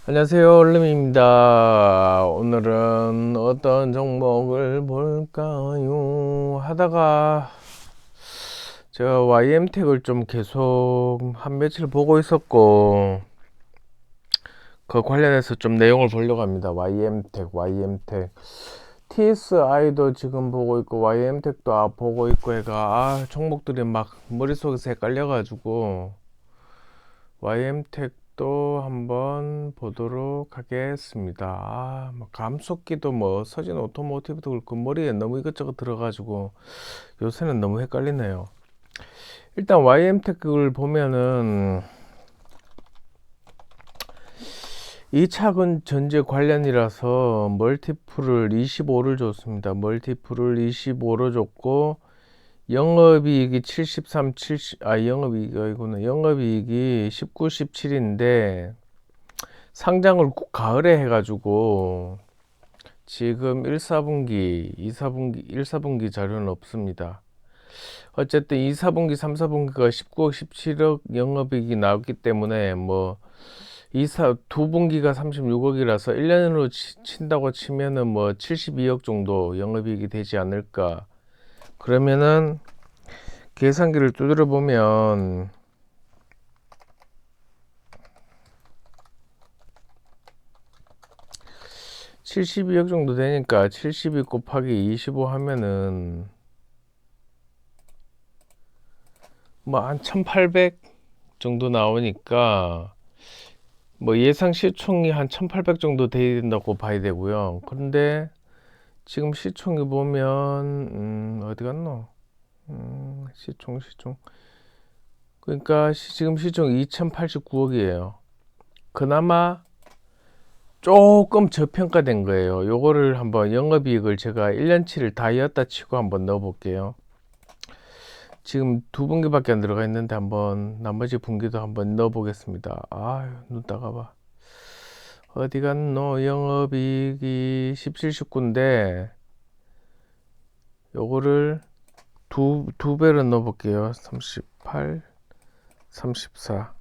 안녕하세요, 얼름입니다. 오늘은 어떤 종목을 볼까요? 하다가 제가 YM택을 좀 계속 한 며칠 보고 있었고, 그 관련해서 좀 내용을 보려고 합니다. YM택. TSI도 지금 보고 있고, YM택도 보고 있고 해가, 종목들이 막 머릿속에서 헷갈려가지고, YM택도 한번 보도록 하겠습니다. 뭐 감속기도 뭐 서진 오토모티브도 그렇고 머리에 너무 이것저것 들어가지고 요새는 너무 헷갈리네요. 일단 YM택을 보면은 이 차근 전제 관련이라서 멀티플을 25를 줬습니다. 멀티플을 25로 줬고 영업이익이 73, 70, 영업이익이 아니구나. 영업이익이 19, 17인데 상장을 가을에 해가지고 지금 1, 4분기, 2, 4분기, 1, 4분기 자료는 없습니다. 어쨌든 2, 4분기, 3, 4분기가 19억, 17억 영업이익이 나왔기 때문에 뭐 2, 4분기가 36억이라서 1년으로 친다고 치면은 뭐 72억 정도 영업이익이 되지 않을까. 그러면은 계산기를 두드려 보면 72억 정도 되니까 72 곱하기 25 하면은 뭐 한 1800 정도 나오니까 뭐 예상 시총이 한 1800 정도 돼야 된다고 봐야 되고요. 그런데 지금 시총이 보면 어디 갔노? 시총 그러니까 지금 시총 2089억이에요. 그나마 조금 저평가된 거예요. 요거를 한번 영업이익을 제가 1년치를 다 였다 치고 한번 넣어 볼게요. 지금 2분기밖에 안 들어가 있는데 한번 나머지 분기도 한번 넣어 보겠습니다. 아유, 눈 따가봐. 어디 갔노? 영업이익이 17, 19인데 요거를 두 배로 넣어 볼게요. 38, 34.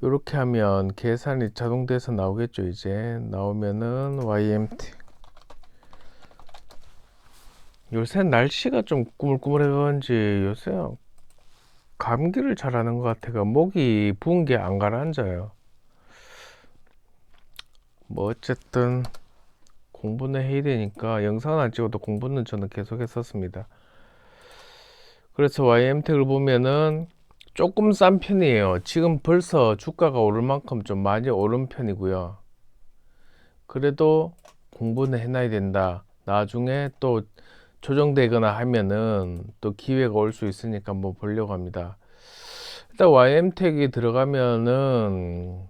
요렇게 하면 계산이 자동돼서 나오겠죠. 이제 나오면은 YMT. 요새 날씨가 좀 꾸물꾸물해 그런지 요새 감기를 잘하는 것 같아가 목이 부은 게 안 가라앉아요. 뭐 어쨌든 공부는 해야 되니까 영상은 안 찍어도 공부는 저는 계속 했었습니다. 그래서 YM택을 보면은 조금 싼 편이에요. 지금 벌써 주가가 오를 만큼 좀 많이 오른 편이고요. 그래도 공부는 해놔야 된다. 나중에 또 조정되거나 하면은 또 기회가 올 수 있으니까 한번 보려고 합니다. 일단 YM택이 들어가면은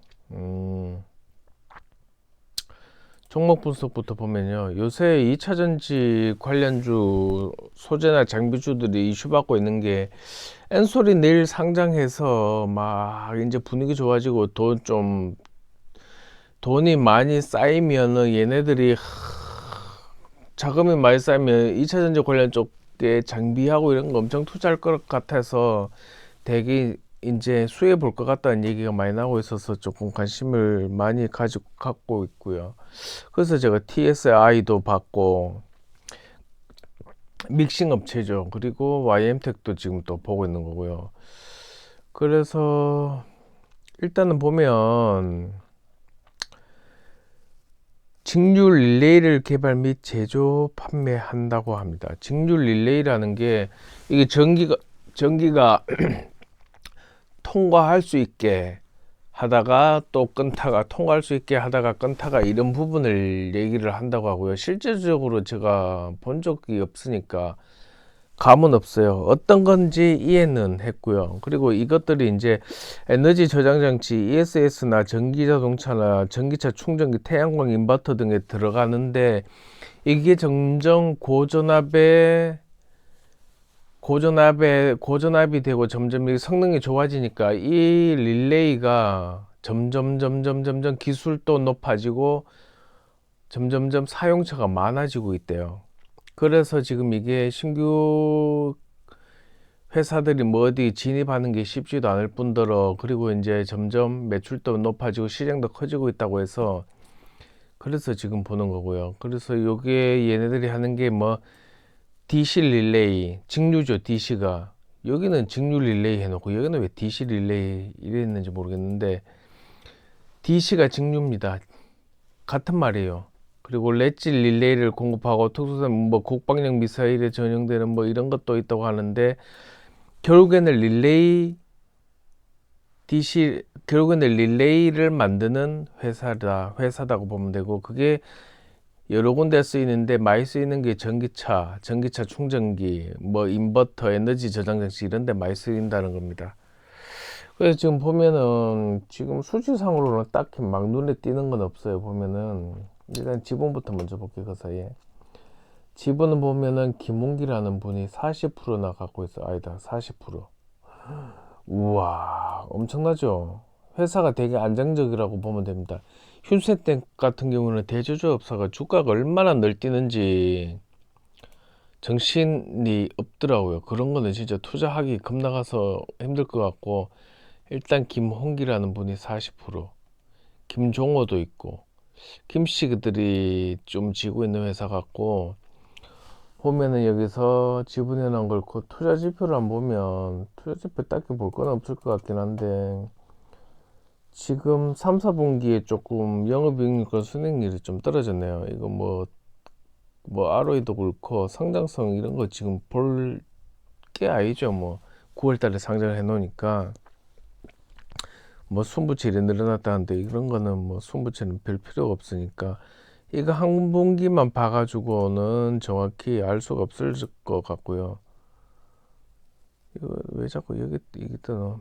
종목 분석부터 보면요. 요새 2차전지 관련주 소재나 장비주들이 이슈받고 있는 게 엔솔이 내일 상장해서 막 이제 분위기 좋아지고 돈이 많이 쌓이면은 얘네들이 자금이 많이 쌓이면 2차전지 관련 쪽에 장비하고 이런 거 엄청 투자할 것 같아서 되게 이제 수혜 볼 것 같다는 얘기가 많이 나오고 있어서 조금 관심을 많이 갖고 있고요. 그래서 제가 TSI도 받고 믹싱 업체죠. 그리고 YM택도 지금 또 보고 있는 거고요. 그래서 일단은 보면 직류 릴레이를 개발 및 제조 판매한다고 합니다. 직류 릴레이라는 게 이게 전기가 통과할 수 있게 하다가 또 끊다가 통과할 수 있게 하다가 끊다가 이런 부분을 얘기를 한다고 하고요. 실제적으로 제가 본 적이 없으니까 감은 없어요. 어떤 건지 이해는 했고요. 그리고 이것들이 이제 에너지 저장 장치 ESS나 전기 자동차나 전기차 충전기, 태양광 인버터 등에 들어가는데 이게 점점 고전압이 되고 점점 성능이 좋아지니까 이 릴레이가 점점 기술도 높아지고 점점점 사용처가 많아지고 있대요. 그래서 지금 이게 신규 회사들이 뭐 어디 진입하는 게 쉽지도 않을 뿐더러 그리고 이제 점점 매출도 높아지고 시장도 커지고 있다고 해서 그래서 지금 보는 거고요. 그래서 요게 얘네들이 하는 게 뭐 DC 릴레이 직류죠. DC가 여기는 직류 릴레이 해놓고 여기는 왜 DC 릴레이 이랬는지 모르겠는데 DC가 직류입니다. 같은 말이에요. 그리고 렛지 릴레이를 공급하고 특수선 뭐 국방용 미사일에 전용되는 뭐 이런 것도 있다고 하는데 결국에는 결국에는 릴레이를 만드는 회사다고 보면 되고 그게 여러 군데 쓰이는데 많이 쓰이는 게 전기차 충전기, 뭐 인버터, 에너지 저장 장치 이런 데 많이 쓰인다는 겁니다. 그래서 지금 보면은 지금 수치상으로는 딱히 막 눈에 띄는 건 없어요. 보면은 일단 지분부터 먼저 볼게요. 그 사이에 지분은 보면은 김홍기라는 분이 40%나 갖고 있어. 아니다, 40%. 우와, 엄청나죠. 회사가 되게 안정적이라고 보면 됩니다. 휴세땡 같은 경우는 대주주업사가 주가가 얼마나 널뛰는지 정신이 없더라고요. 그런 거는 진짜 투자하기 겁나가서 힘들 것 같고, 일단 김홍기라는 분이 40%, 김종호도 있고, 김씨들이 좀 지고 있는 회사 같고, 보면은 여기서 지분현황 걸고 투자 지표를 안 보면 투자 지표 딱히 볼 건 없을 것 같긴 한데, 지금 3, 4분기에 조금 영업이익률과 순이익률이 좀 떨어졌네요. 이거 뭐 ROE도 그렇고 성장성 이런 거 지금 볼 게 아니죠. 뭐 9월 달에 상장을 해 놓으니까 뭐 순부채율이 늘어났다는데 이런 거는 뭐 순부채는 별 필요가 없으니까 이거 한 분기만 봐가지고는 정확히 알 수가 없을 것 같고요. 이거 왜 자꾸 여기 이게 뜨노?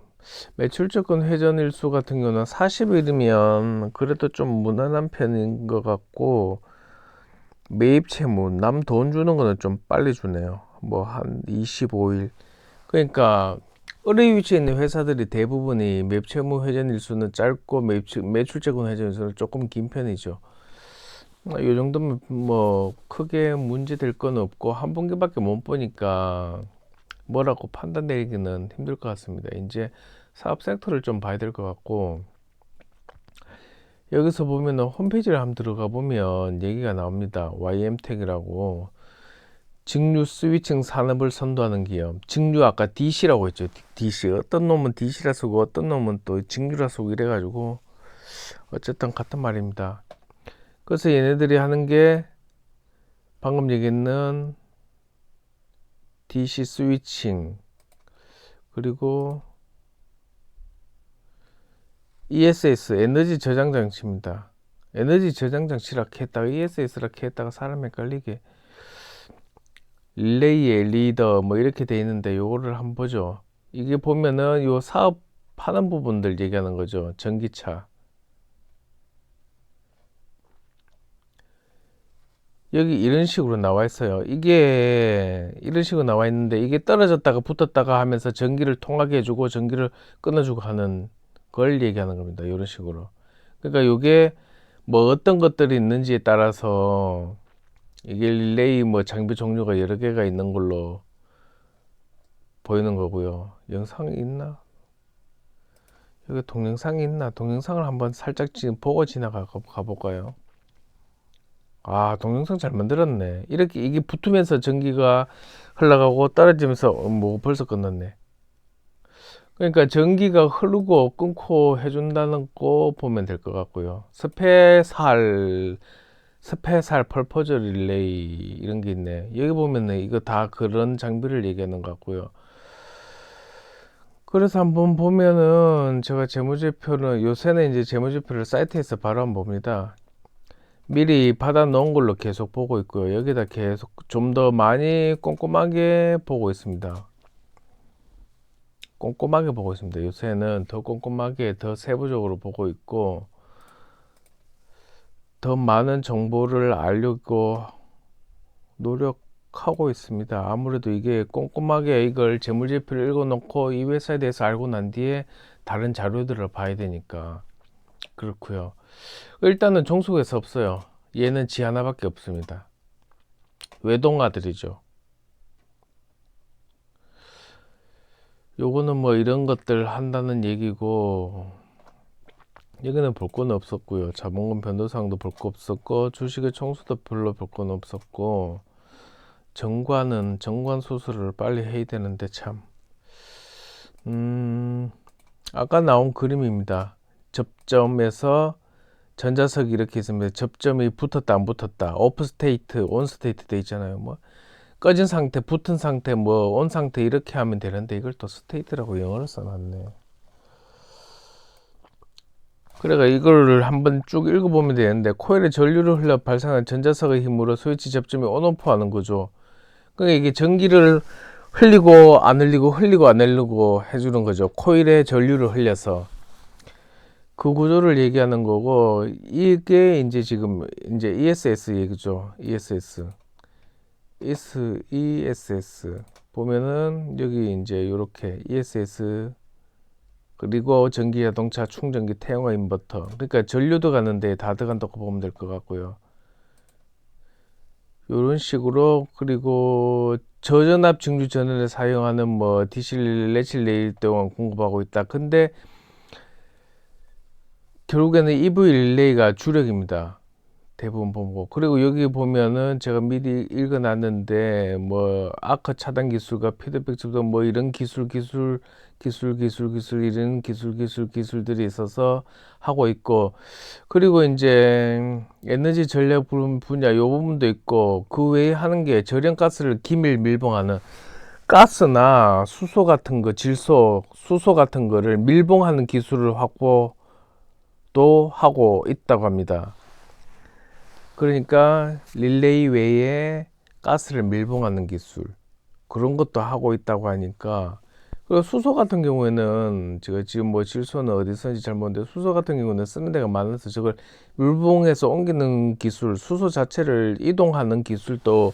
매출적인 회전 일수 같은 경우는 40일이면 그래도 좀 무난한 편인 것 같고 매입 채무 남 돈 주는 거는 좀 빨리 주네요. 뭐 한 25일. 그러니까 의뢰 위치에 있는 회사들이 대부분이 매입 채무 회전 일수는 짧고 매출적인 회전 일수는 조금 긴 편이죠. 이 정도면 뭐 크게 문제될 건 없고 한 분기밖에 못 보니까 뭐라고 판단 내리기는 힘들 것 같습니다. 이제 사업 섹터를 좀 봐야 될 것 같고 여기서 보면은 홈페이지를 한번 들어가 보면 얘기가 나옵니다. YM텍이라고 직류 스위칭 산업을 선도하는 기업. 직류 아까 DC라고 했죠. DC. 어떤 놈은 DC라 쓰고 어떤 놈은 또 직류라 쓰고 이래가지고 어쨌든 같은 말입니다. 그래서 얘네들이 하는 게 방금 얘기했는 DC 스위칭 그리고 ESS 에너지 저장 장치입니다. 에너지 저장 장치라 했다가 ESS라 했다가 사람 헷갈리게 릴레이의 리더 뭐 이렇게 돼 있는데 요거를 한번 보죠. 이게 보면은 요 사업 하는 부분들 얘기하는 거죠. 전기차 여기 이런 식으로 나와 있어요. 이게 이런 식으로 나와 있는데 이게 떨어졌다가 붙었다가 하면서 전기를 통하게 해주고 전기를 끊어주고 하는 걸 얘기하는 겁니다. 이런 식으로. 그러니까 이게 뭐 어떤 것들이 있는지에 따라서 이게 릴레이 뭐 장비 종류가 여러 개가 있는 걸로 보이는 거고요. 영상이 있나? 여기 동영상이 있나? 동영상을 한번 살짝 보고 지나가 볼까요? 아, 동영상 잘 만들었네. 이렇게 이게 붙으면서 전기가 흘러가고 떨어지면서 뭐 벌써 끝났네. 그러니까 전기가 흐르고 끊고 해준다는 거 보면 될 것 같고요. 스페살 펄포저 릴레이 이런 게 있네. 여기 보면은 이거 다 그런 장비를 얘기하는 것 같고요. 그래서 한번 보면은 제가 재무제표는 요새는 이제 재무제표를 사이트에서 바로 한번 봅니다. 미리 받아 놓은 걸로 계속 보고 있고요. 여기다 계속 좀 더 많이 꼼꼼하게 보고 있습니다. 꼼꼼하게 보고 있습니다. 요새는 더 꼼꼼하게 더 세부적으로 보고 있고 더 많은 정보를 알려고 노력하고 있습니다. 아무래도 이게 꼼꼼하게 이걸 재무제표를 읽어놓고 이 회사에 대해서 알고 난 뒤에 다른 자료들을 봐야 되니까 그렇고요. 일단은 종속에서 없어요. 얘는 지 하나밖에 없습니다. 외동아들이죠. 요거는 뭐 이런 것들 한다는 얘기고, 여기는 볼 건 없었고요. 자본금 변동사항도 볼 거 없었고, 주식의 총수도 별로 볼 건 없었고, 정관 수술을 빨리 해야 되는데 참. 아까 나온 그림입니다. 접점에서 전자석이 이렇게 있습니다. 접점이 붙었다 안 붙었다, 오프 스테이트, 온 스테이트 돼 있잖아요. 뭐 꺼진 상태, 붙은 상태, 뭐 온 상태 이렇게 하면 되는데 이걸 또 스테이트라고 영어로 써놨네. 그래가 이거를 한번 쭉 읽어보면 되는데, 코일에 전류를 흘려 발생한 전자석의 힘으로 스위치 접점이 온오프 하는 거죠. 그러니까 이게 전기를 흘리고 안 흘리고 흘리고 안 흘리고 해주는 거죠. 코일에 전류를 흘려서 그 구조를 얘기하는 거고, 이게 이제 지금 이제 ESS 얘기죠. ESS 보면은 여기 이제 요렇게 ESS, 그리고 전기 자동차 충전기 태양광 인버터, 그러니까 전류도 가는데 다 들어간다고 보면 될 것 같고요. 이런 식으로. 그리고 저전압 증류 전원에 사용하는 뭐 DC 레실레일 동안 공급하고 있다. 근데 결국에는 EV 릴레이가 주력입니다. 대부분 보고. 그리고 여기 보면은 제가 미리 읽어놨는데, 뭐 아크 차단 기술과 피드백 접속 뭐 이런 기술들이 있어서 기술들이 있어서 하고 있고, 그리고 이제 에너지 전략 분야 요 부분도 있고, 그 외에 하는 게 저렴 가스를 기밀 밀봉하는, 가스나 수소 같은 거, 수소 같은 거를 밀봉하는 기술을 확보도 하고 있다고 합니다. 그러니까 릴레이 외에 가스를 밀봉하는 기술, 그런 것도 하고 있다고 하니까. 그리고 수소 같은 경우에는 제가 지금 뭐 질소는 어디 쓰는지 잘 모르는데, 수소 같은 경우는 쓰는 데가 많아서 저걸 밀봉해서 옮기는 기술, 수소 자체를 이동하는 기술도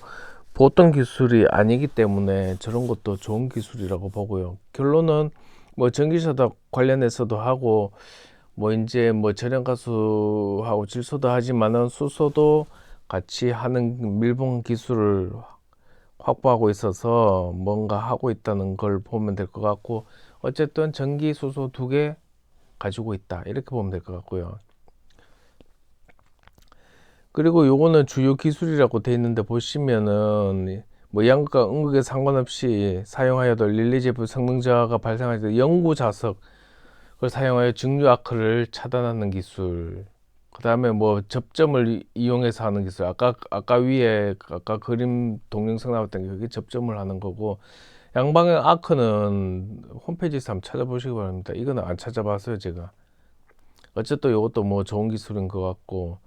보통 기술이 아니기 때문에 저런 것도 좋은 기술이라고 보고요. 결론은 뭐 전기차도 관련해서도 하고, 뭐 이제 뭐 저렴가스하고 질소도 하지만은 수소도 같이 하는 밀봉 기술을 확보하고 있어서 뭔가 하고 있다는 걸 보면 될 것 같고, 어쨌든 전기 수소 두 개 가지고 있다, 이렇게 보면 될 것 같고요. 그리고 요거는 주요 기술이라고 돼 있는데, 보시면은 뭐 양극과 음극에 상관없이 사용하여도 릴레이 제품 성능 저하가 발생할 때 영구 자석 을 사용하여 증류 아크를 차단하는 기술, 그 다음에 뭐 접점을 이용해서 하는 기술, 아까 위에 아까 그림 동영상 나왔던 게 그게 접점을 하는 거고, 양방향 아크는 홈페이지에서 한번 찾아보시기 바랍니다. 이거는 안 찾아봤어요 제가. 어쨌든 이것도 뭐 좋은 기술인 것 같고,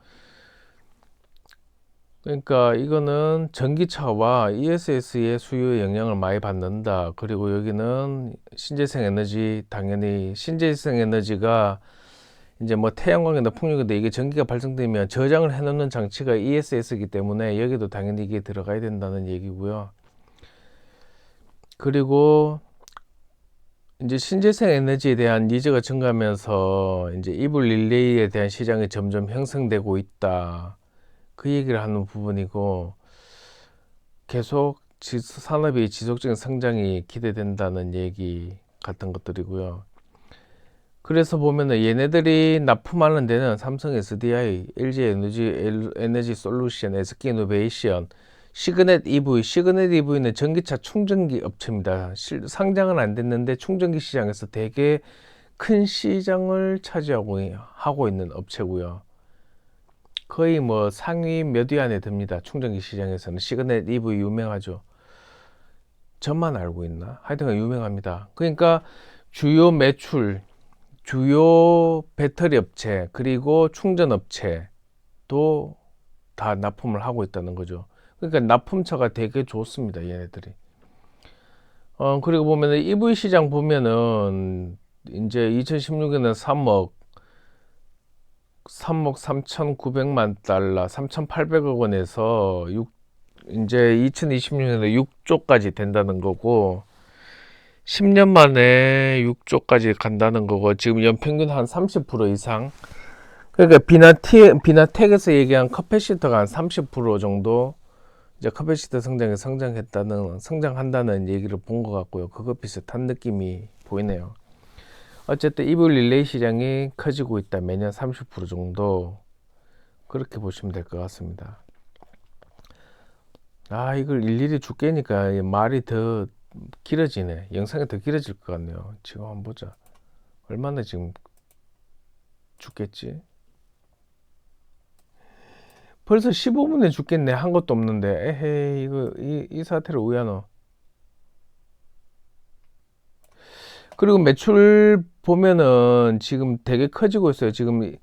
그러니까 이거는 전기차와 ESS의 수요에 영향을 많이 받는다. 그리고 여기는 신재생 에너지, 당연히 신재생 에너지가 이제 뭐 태양광이나 풍력인데, 이게 전기가 발생되면 저장을 해놓는 장치가 ESS이기 때문에 여기도 당연히 이게 들어가야 된다는 얘기고요. 그리고 이제 신재생 에너지에 대한 니즈가 증가하면서 이제 이불 릴레이에 대한 시장이 점점 형성되고 있다, 그 얘기를 하는 부분이고, 계속 산업의 지속적인 성장이 기대된다는 얘기 같은 것들이고요. 그래서 보면은 얘네들이 납품하는 데는 삼성 SDI, LG 에너지 솔루션, SK 이노베이션, 시그넷 EV는 전기차 충전기 업체입니다. 상장은 안 됐는데 충전기 시장에서 되게 큰 시장을 차지하고 있는 업체고요. 거의 뭐 상위 몇 위 안에 듭니다. 충전기 시장에서는 시그넷 EV 유명하죠. 저만 알고 있나? 하여튼 유명합니다. 그러니까 주요 매출, 주요 배터리 업체, 그리고 충전 업체도 다 납품을 하고 있다는 거죠. 그러니까 납품처가 되게 좋습니다, 얘네들이. 그리고 보면은 EV 시장 보면은 이제 2016년에 3억 3,900만 달러, 3,800억 원에서 이제 2026년에 6조까지 된다는 거고, 10년 만에 6조까지 간다는 거고, 지금 연평균 한 30% 이상. 그러니까 비나텍에서 얘기한 커패시터가 한 30% 정도 이제 카페시트 성장한다는 얘기를 본 것 같고요. 그거 비슷한 느낌이 보이네요. 어쨌든 EV 릴레이 시장이 커지고 있다. 매년 30% 정도 그렇게 보시면 될 것 같습니다. 이걸 일일이 죽게니까 말이 더 길어지네. 영상이 더 길어질 것 같네요. 지금 한번 보자. 얼마나 지금 죽겠지? 벌써 15분에 죽겠네. 한 것도 없는데. 에헤이, 이 사태를 왜 하노? 그리고 매출 보면은 지금 되게 커지고 있어요. 지금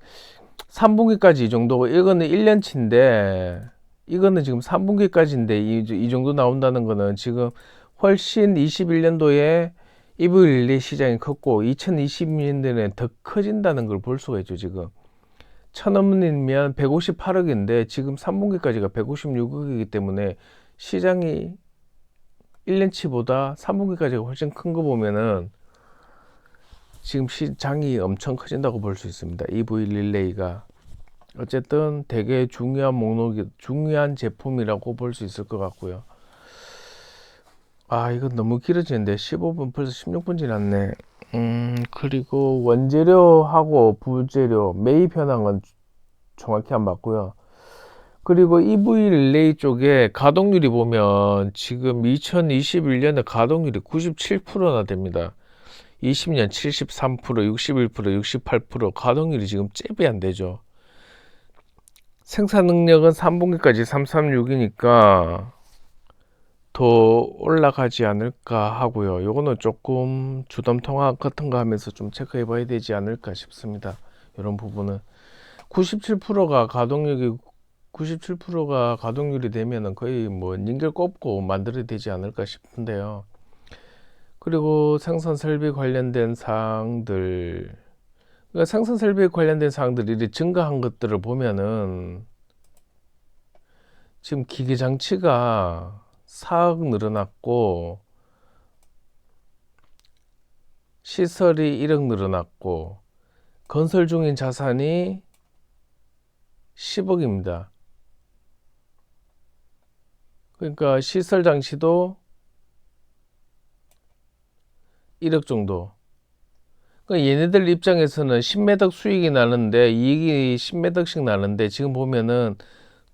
3분기까지 이 정도고, 이거는 1년치인데, 이거는 지금 3분기까지인데, 이 정도 나온다는 거는 지금 훨씬 21년도에 EV 시장이 컸고, 2022년도에는 더 커진다는 걸 볼 수가 있죠, 지금. 1,000원이면 158억인데, 지금 3분기까지가 156억이기 때문에, 시장이 1년치보다 3분기까지가 훨씬 큰 거 보면은, 지금 시장이 엄청 커진다고 볼 수 있습니다. EV 릴레이가. 어쨌든 되게 중요한 제품이라고 볼 수 있을 것 같고요. 이건 너무 길어지는데 15분 벌써 16분 지났네. 그리고 원재료하고 부재료 매입 현황은 정확히 안 봤고요. 그리고 EV 릴레이 쪽에 가동률이 보면 지금 2021년에 가동률이 97%나 됩니다. 20년 73%, 61%, 68% 가동률이 지금 잽이 안 되죠. 생산 능력은 3분기까지 336이니까 더 올라가지 않을까 하고요. 요거는 조금 주담 통화 같은 거 하면서 좀 체크해 봐야 되지 않을까 싶습니다. 이런 부분은 97%가 가동률이 되면은 거의 뭐 닌겔 꼽고 만들어야 되지 않을까 싶은데요. 그리고 생산 설비 관련된 사항들, 그러니까 생산 설비 관련된 사항들이 증가한 것들을 보면은 지금 기계 장치가 4억 늘어났고 시설이 1억 늘어났고 건설 중인 자산이 10억입니다. 그러니까 시설 장치도 1억 정도. 그러니까 얘네들 입장에서는 10매덕 수익이 나는데 이익이 10매덕씩 나는데 지금 보면은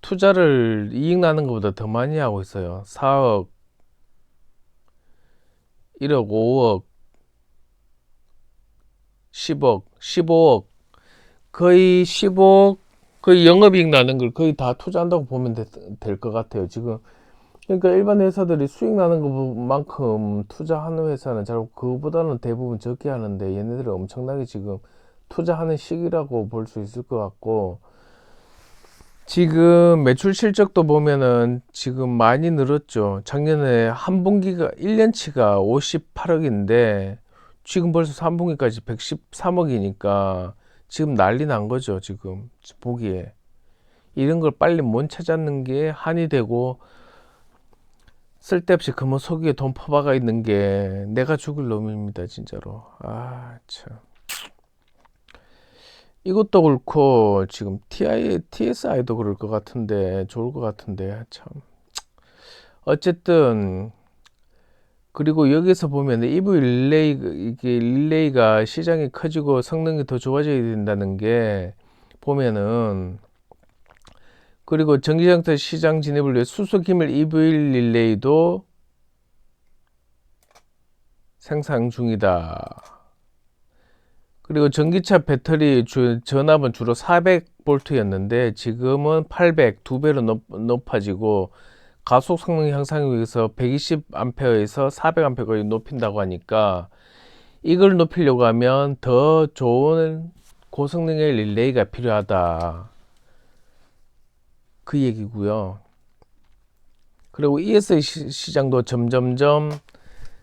투자를 이익 나는 것보다 더 많이 하고 있어요. 4억, 1억, 5억, 10억, 15억, 거의 15억, 거의 영업이익 나는 걸 거의 다 투자한다고 보면 될 것 같아요. 지금 그러니까 일반 회사들이 수익 나는 것만큼 투자하는 회사는 잘 그거보다는 대부분 적게 하는데 얘네들이 엄청나게 지금 투자하는 시기라고 볼 수 있을 것 같고 지금 매출 실적도 보면은 지금 많이 늘었죠. 작년에 한 분기가 1년치가 58억인데 지금 벌써 3분기까지 113억이니까 지금 난리 난 거죠. 지금 보기에 이런 걸 빨리 못 찾았는 게 한이 되고 쓸데없이 금호 속이에 돈 퍼박아 있는 게 내가 죽을 놈입니다. 진짜로. 참. 이것도 그렇고 지금 TSI도 그럴 것 같은데 좋을 것 같은데 참. 어쨌든 그리고 여기서 보면 EV 릴레이가 시장이 커지고 성능이 더 좋아져야 된다는 게 보면은 그리고 전기장터 시장 진입을 위해 수소기밀 EV 릴레이도 생산 중이다. 그리고 전기차 배터리 전압은 주로 400V였는데 지금은 800, 두 배로 높아지고 가속 성능 향상을 위해서 120A에서 400A까지 높인다고 하니까 이걸 높이려고 하면 더 좋은 고성능의 릴레이가 필요하다. 그 얘기고요. 그리고 ESI 시장도 점점점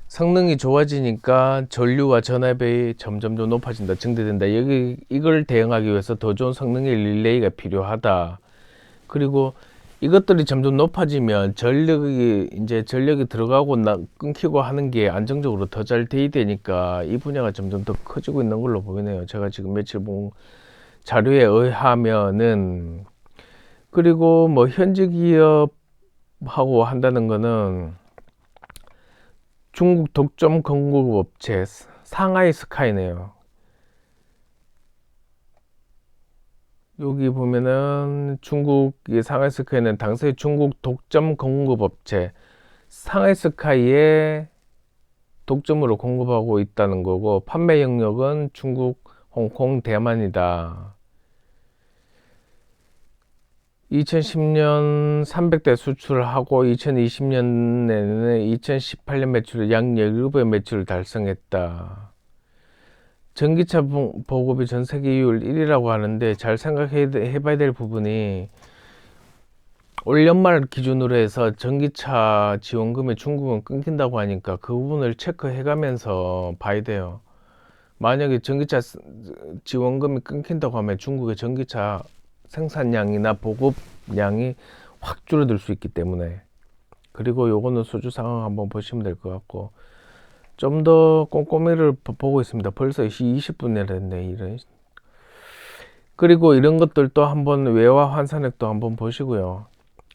성능이 좋아지니까 전류와 전압이 점점 더 높아진다, 증대된다. 이걸 대응하기 위해서 더 좋은 성능의 릴레이가 필요하다. 그리고 이것들이 점점 높아지면 전력이 들어가고 끊기고 하는 게 안정적으로 더 잘 돼야 되니까 이 분야가 점점 더 커지고 있는 걸로 보이네요. 제가 지금 며칠 본 자료에 의하면은 그리고 뭐 현지 기업 하고 한다는 거는 중국 독점 공급 업체 상하이 스카이네요. 여기 보면은 중국의 상하이 스카이는 당시 중국 독점 공급 업체 상하이 스카이에 독점으로 공급하고 있다는 거고, 판매 영역은 중국, 홍콩, 대만이다. 2010년 300대 수출하고 2020년에는 2018년 매출을 약 17배 매출을 달성했다. 전기차 보급이 전 세계율 1위라고 하는데, 잘 생각해 봐야 될 부분이 올 연말 기준으로 해서 전기차 지원금이 중국은 끊긴다고 하니까 그 부분을 체크해 가면서 봐야 돼요. 만약에 전기차 지원금이 끊긴다고 하면 중국의 전기차 생산량이나 보급량이 확 줄어들 수 있기 때문에, 그리고 요거는 수주 상황 한번 보시면 될 것 같고, 좀 더 꼼꼼히를 보고 있습니다. 벌써 20분이나 됐네. 이런. 그리고 이런 것들도 한번 외화 환산액도 한번 보시고요.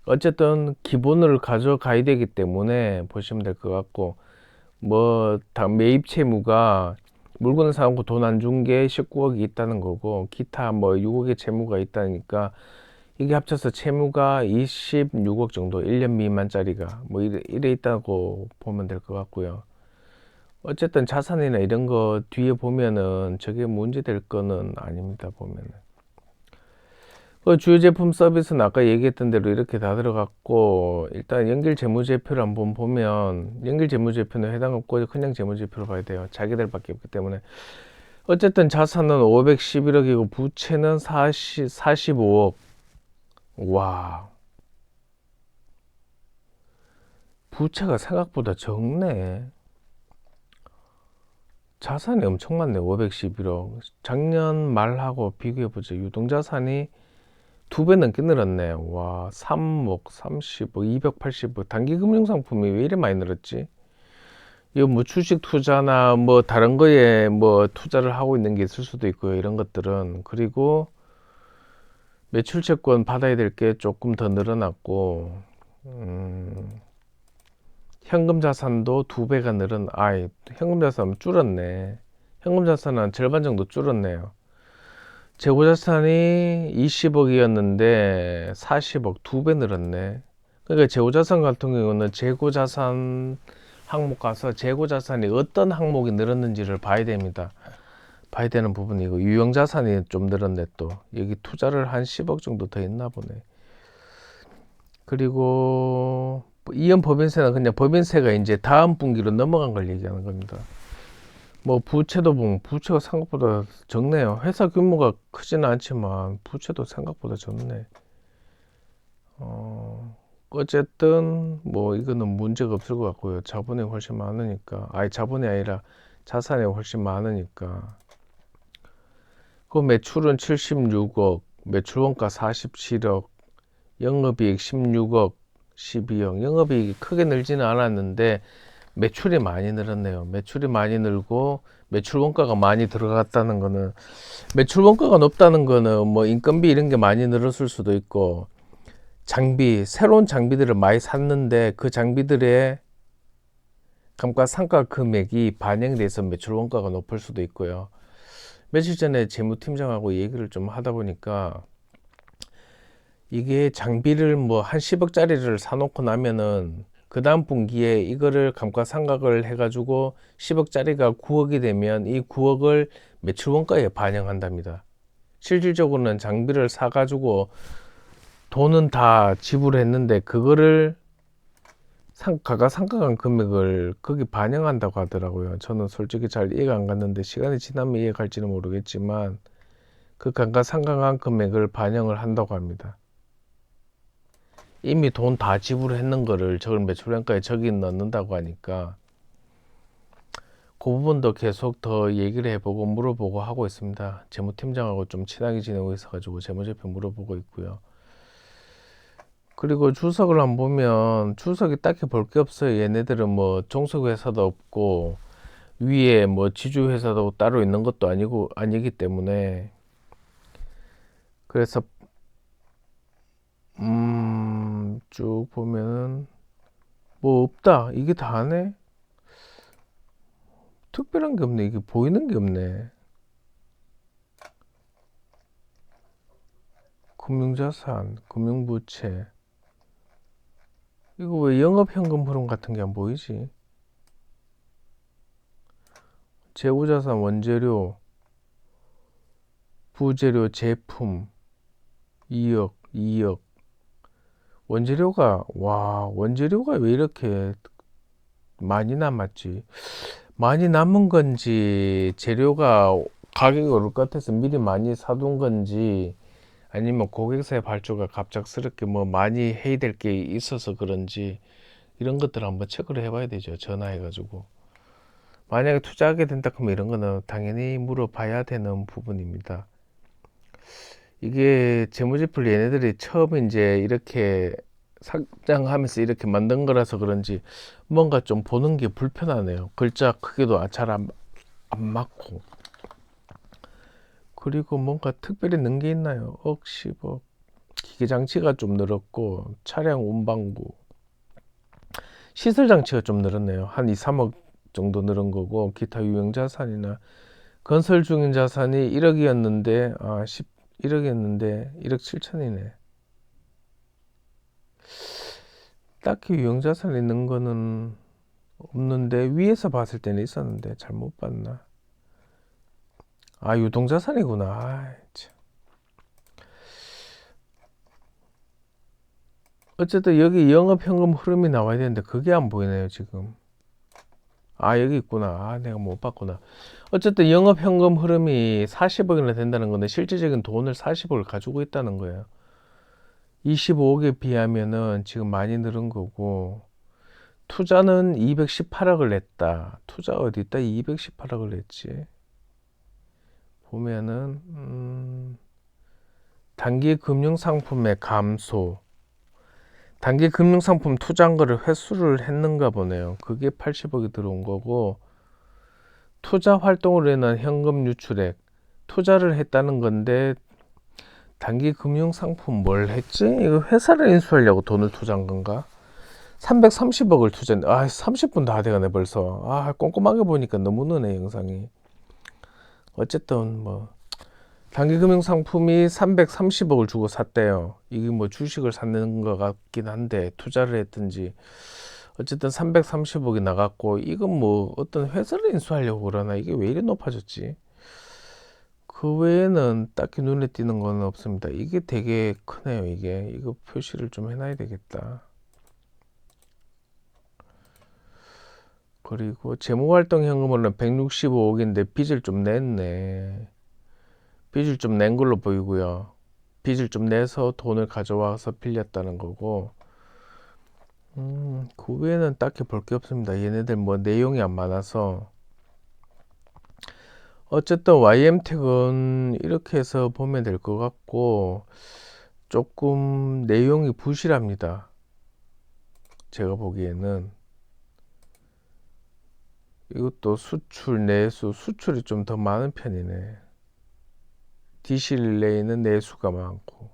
어쨌든 기본을 가져가야 되기 때문에 보시면 될 것 같고, 뭐 다 매입 채무가 물건을 사고 돈 안 준 게 19억이 있다는 거고, 기타 뭐 6억의 채무가 있다니까 이게 합쳐서 채무가 26억 정도, 1년 미만짜리가 뭐 이래 있다고 보면 될 것 같고요. 어쨌든 자산이나 이런 거 뒤에 보면은 저게 문제될 거는 아닙니다. 보면은 그 주요 제품 서비스는 아까 얘기했던 대로 이렇게 다 들어갔고, 일단 연결 재무제표를 한번 보면 연결 재무제표는 해당 없고 그냥 재무제표로 봐야 돼요. 자기들밖에 없기 때문에. 어쨌든 자산은 511억이고 부채는 45억. 와, 부채가 생각보다 적네. 자산이 엄청 많네. 511억. 작년 말하고 비교해보죠. 유동자산이 2배 넘게 늘었네. 와, 3억, 30억, 280억. 단기금융상품이 왜 이래 많이 늘었지? 이거 뭐 주식 투자나 뭐 다른 거에 뭐 투자를 하고 있는 게 있을 수도 있고요. 이런 것들은. 그리고 매출채권 받아야 될 게 조금 더 늘어났고, 현금 자산도 2배가 현금 자산 줄었네. 현금 자산은 절반 정도 줄었네요. 재고 자산이 20억이었는데 40억, 2배 늘었네. 그러니까 재고 자산 같은 경우는 재고 자산 항목 가서 재고 자산이 어떤 항목이 늘었는지를 봐야 됩니다. 봐야 되는 부분이고, 유형 자산이 좀 늘었네. 또 여기 투자를 한 10억 정도 더 했나 보네. 그리고 이연 법인세는 그냥 법인세가 이제 다음 분기로 넘어간 걸 얘기하는 겁니다. 뭐 부채도 보면 부채가 생각보다 적네요. 회사 규모가 크지는 않지만 부채도 생각보다 적네. 어쨌든 뭐 이거는 문제가 없을 것 같고요. 자본이 훨씬 많으니까, 자본이 아니라 자산이 훨씬 많으니까. 그 매출은 76억, 매출원가 47억, 영업이익 16억, 12억. 영업이익이 크게 늘지는 않았는데 매출이 많이 늘었네요. 매출이 많이 늘고 매출 원가가 많이 들어갔다는 거는, 매출 원가가 높다는 거는 뭐 인건비 이런 게 많이 늘었을 수도 있고, 새로운 장비들을 많이 샀는데 그 장비들의 감가상가 금액이 반영돼서 매출 원가가 높을 수도 있고요. 며칠 전에 재무팀장하고 얘기를 좀 하다 보니까, 이게 장비를 뭐 한 10억짜리를 사놓고 나면은 그 다음 분기에 이거를 감가상각을 해가지고 10억짜리가 9억이 되면 이 9억을 매출 원가에 반영한답니다. 실질적으로는 장비를 사가지고 돈은 다 지불했는데 그거를 가가상각한 금액을 거기 반영한다고 하더라고요. 저는 솔직히 잘 이해가 안 갔는데 시간이 지나면 이해갈지는 모르겠지만 그 가가상각한 금액을 반영을 한다고 합니다. 이미 돈 다 지불했는 거를 저걸 매출원가에 저기 넣는다고 하니까 그 부분도 계속 더 얘기를 해보고 물어보고 하고 있습니다. 재무팀장하고 좀 친하게 지내고 있어가지고 재무제표 물어보고 있고요. 그리고 주석을 한번 보면 주석이 딱히 볼 게 없어요. 얘네들은 뭐 종속회사도 없고 위에 뭐 지주회사도 따로 있는 것도 아니기 때문에, 그래서 쭉 보면은 뭐 없다. 이게 다네. 특별한 게 없네. 이게 보이는 게 없네. 금융자산, 금융부채. 이거 왜 영업현금 흐름 같은 게 안 보이지? 재고자산, 원재료, 부재료, 제품, 2억, 2억. 원재료가 왜 이렇게 많이 남았지? 많이 남은 건지, 재료가 가격이 오를 것 같아서 미리 많이 사둔 건지, 아니면 고객사의 발주가 갑작스럽게 뭐 많이 해야 될 게 있어서 그런지, 이런 것들을 한번 체크를 해봐야 되죠. 전화해가지고. 만약에 투자하게 된다 그러면 이런 거는 당연히 물어봐야 되는 부분입니다. 이게 재무제표를 얘네들이 처음 이제 이렇게 상장하면서 이렇게 만든 거라서 그런지 뭔가 좀 보는 게 불편하네요. 글자 크기도 잘 안 맞고. 그리고 뭔가 특별히 넣은 게 있나요? 혹시 뭐 기계장치가 좀 늘었고 차량 운반구 시설장치가 좀 늘었네요. 한 2, 3억 정도 늘은 거고 기타 유형자산이나 건설 중인 자산이 1억이었는데 1억이었는데 1억 7천이네. 딱히 유형자산 있는 거는 없는데 위에서 봤을 때는 있었는데 잘못 봤나? 유동자산이구나. 참. 어쨌든 여기 영업현금 흐름이 나와야 되는데 그게 안 보이네요 지금. 여기 있구나. 내가 못 봤구나. 어쨌든 영업현금 흐름이 40억이나 된다는 건데 실질적인 돈을 40억을 가지고 있다는 거예요. 25억에 비하면은 지금 많이 늘은 거고 투자는 218억을 냈다. 투자 어디 있다? 218억을 냈지. 보면은 단기 금융상품의 감소. 단기 금융상품 투자한 거를 회수를 했는가 보네요. 그게 80억이 들어온 거고 투자 활동으로 인한 현금 유출액. 투자를 했다는 건데 단기 금융상품 뭘 했지? 이거 회사를 인수하려고 돈을 투자한 건가? 330억을 투자했는데 30분 다 돼가네 벌써. 꼼꼼하게 보니까 너무 느네 영상이. 어쨌든 뭐 단기 금융상품이 330억을 주고 샀대요. 이게 뭐 주식을 샀는 것 같긴 한데 투자를 했든지 어쨌든 330억이 나갔고 이건 뭐 어떤 회사를 인수하려고 그러나 이게 왜 이리 높아졌지? 그 외에는 딱히 눈에 띄는 건 없습니다. 이게 되게 크네요. 이거 표시를 좀 해놔야 되겠다. 그리고 재무활동 현금으로는 165억인데 빚을 좀 냈네. 빚을 좀 낸 걸로 보이고요. 빚을 좀 내서 돈을 가져와서 빌렸다는 거고 그 외에는 딱히 볼 게 없습니다. 얘네들 뭐 내용이 안 많아서 어쨌든 YM택은 이렇게 해서 보면 될 것 같고 조금 내용이 부실합니다. 제가 보기에는 이것도 수출 내수 수출이 좀 더 많은 편이네. 디실레이는 내수가 많고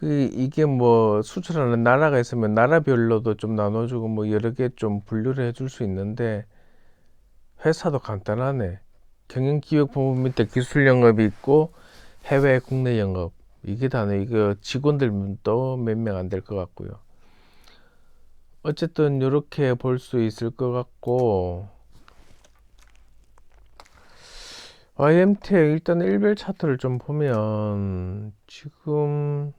이게 뭐 수출하는 나라가 있으면 나라별로도 좀 나눠주고 뭐 여러 개 좀 분류를 해줄 수 있는데 회사도 간단하네. 경영기획본부 밑에 기술 영업이 있고 해외 국내 영업 이게 다네. 이거 직원들도 몇 명 안 될 것 같고요. 어쨌든 이렇게 볼 수 있을 것 같고 YMTech 일단 일별 차트를 좀 보면 지금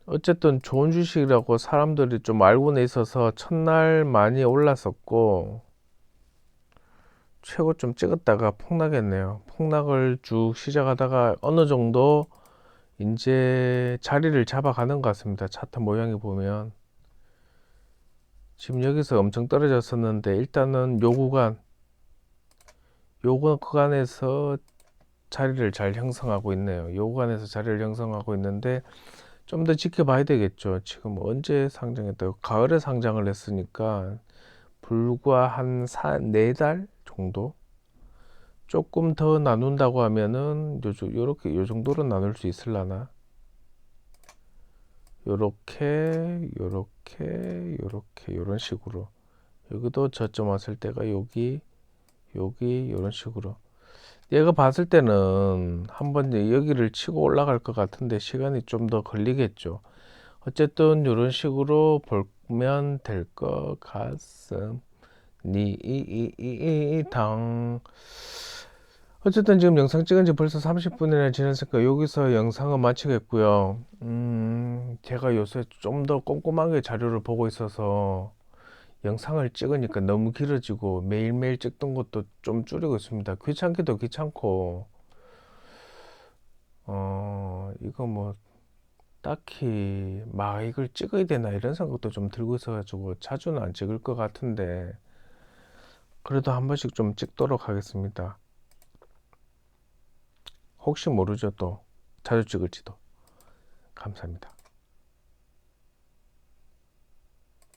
어쨌든 좋은 주식이라고 사람들이 좀 알고는 있어서 첫날 많이 올랐었고 최고 좀 찍었다가 폭락했네요. 폭락을 쭉 시작하다가 어느 정도 이제 자리를 잡아가는 것 같습니다. 차트 모양이 보면 지금 여기서 엄청 떨어졌었는데 일단은 요 구간에서 자리를 잘 형성하고 있네요. 요 구간에서 자리를 형성하고 있는데 좀 더 지켜봐야 되겠죠. 지금 언제 상장했다고? 가을에 상장을 했으니까 불과 한 4달 정도? 조금 더 나눈다고 하면은 요렇게 요 정도로 나눌 수 있을라나? 요렇게 요런 식으로. 여기도 저점 왔을 때가 여기 요런 식으로. 얘가 봤을 때는 한번 여기를 치고 올라갈 것 같은데 시간이 좀 더 걸리겠죠. 어쨌든 이런 식으로 보면 될 것 같습니다. 어쨌든 지금 영상 찍은 지 벌써 30분이나 지났으니까 여기서 영상은 마치겠고요. 제가 요새 좀 더 꼼꼼하게 자료를 보고 있어서 영상을 찍으니까 너무 길어지고 매일매일 찍던 것도 좀 줄이고 있습니다. 귀찮기도 귀찮고, 이거 뭐 딱히 막 이걸 찍어야 되나 이런 생각도 좀 들고 있어가지고 자주는 안 찍을 것 같은데 그래도 한 번씩 좀 찍도록 하겠습니다. 혹시 모르죠, 또 자주 찍을지도. 감사합니다.